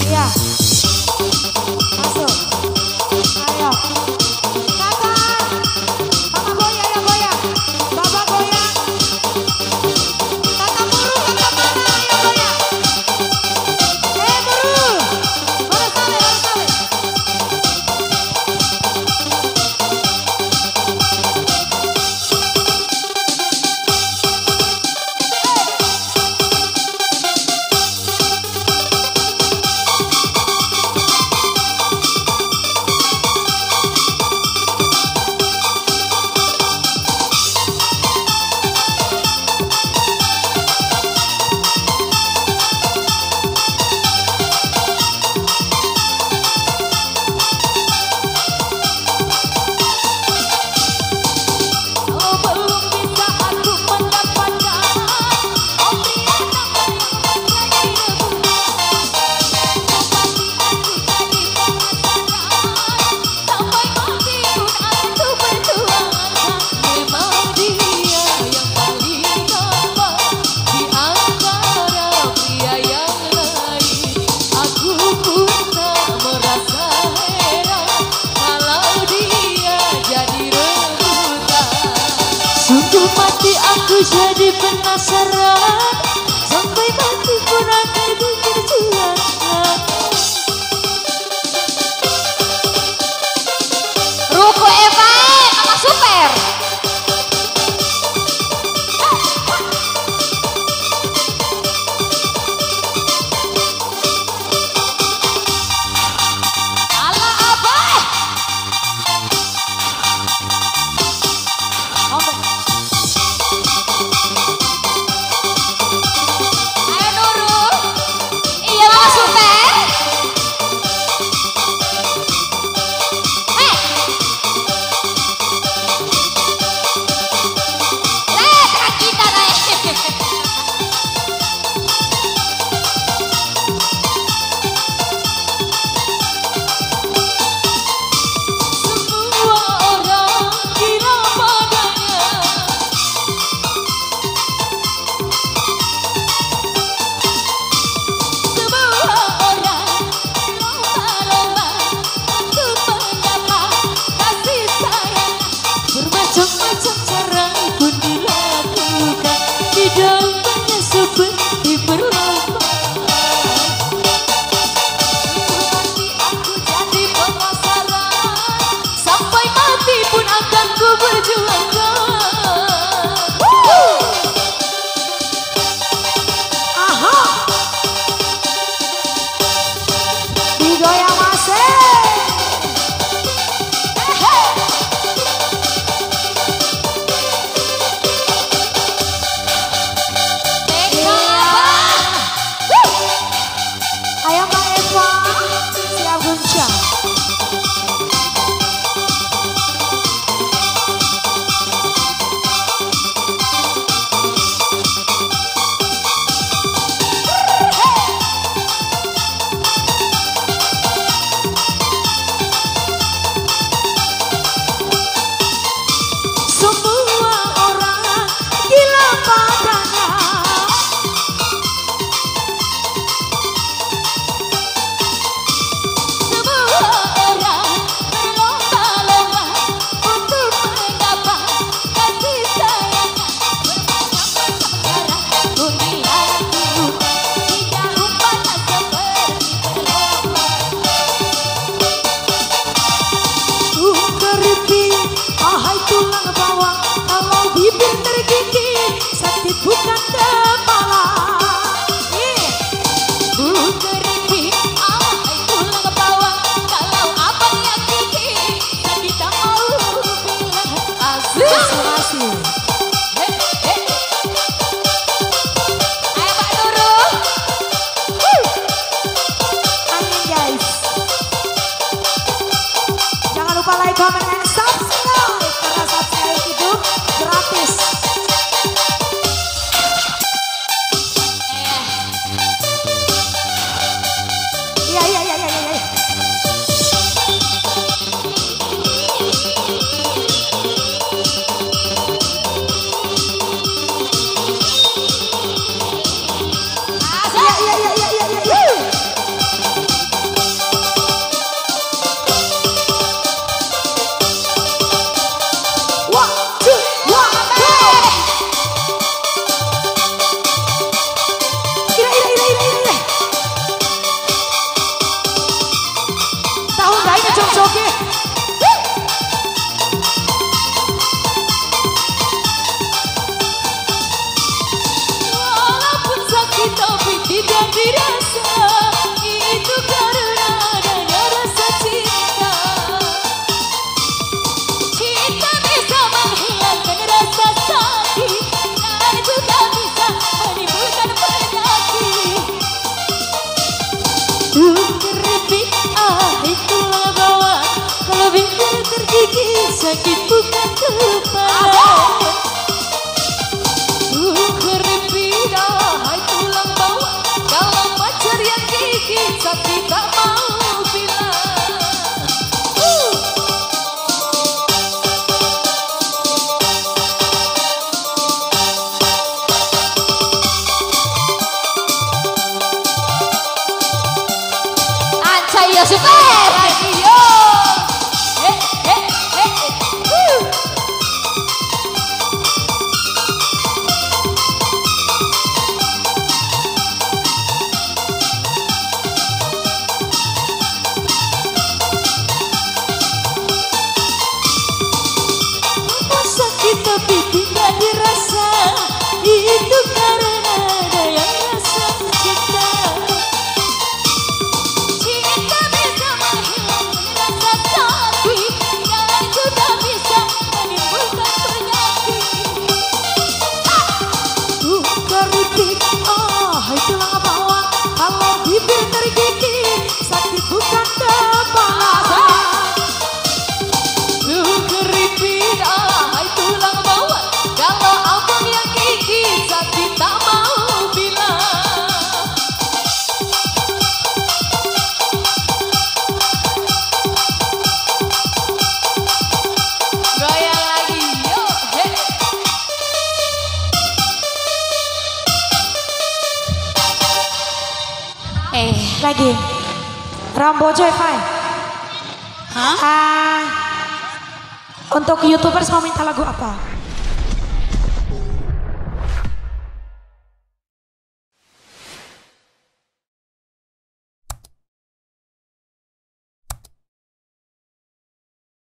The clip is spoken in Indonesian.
Iya. Masuk. Ayo. Kakak. Kakak goyang ya goyang. Bapak goyang. Kakak buru, kakak mana? Ayo goyang. Buru. Baru sale, baru sale. Jadi penasaran sampai mati pun akan berjuang. Ruko Eva, Mama Super. Ala apa? Ngomong. tidak dirasa, itu karena adanya rasa cinta. Cinta bisa menghilangkan rasa sakit dan juga bisa menimbulkan penyakit. Keripik itulah bawa, kalau bibir tergigit sakit bukan kepala. Keripik itulah bawa, kalau pacar yang gigit sakit tak mau bilang. Ayo super. Ayo. Sakit tapi tidak dirasa, itu karena ada yang rasa cinta. Cinta bisa menghilangkan rasa sakit dan juga bisa menimbulkan penyakit. Keripik itulah bawa, kalau bibir tergigit sakit bukan kepala. Keripik itulah bawa, kalau abang yang gigit sakit tak mau bilang. Goyang lagi, yuk. Lagi Rambojo Fai. Hah? Untuk YouTubers mau minta lagu apa?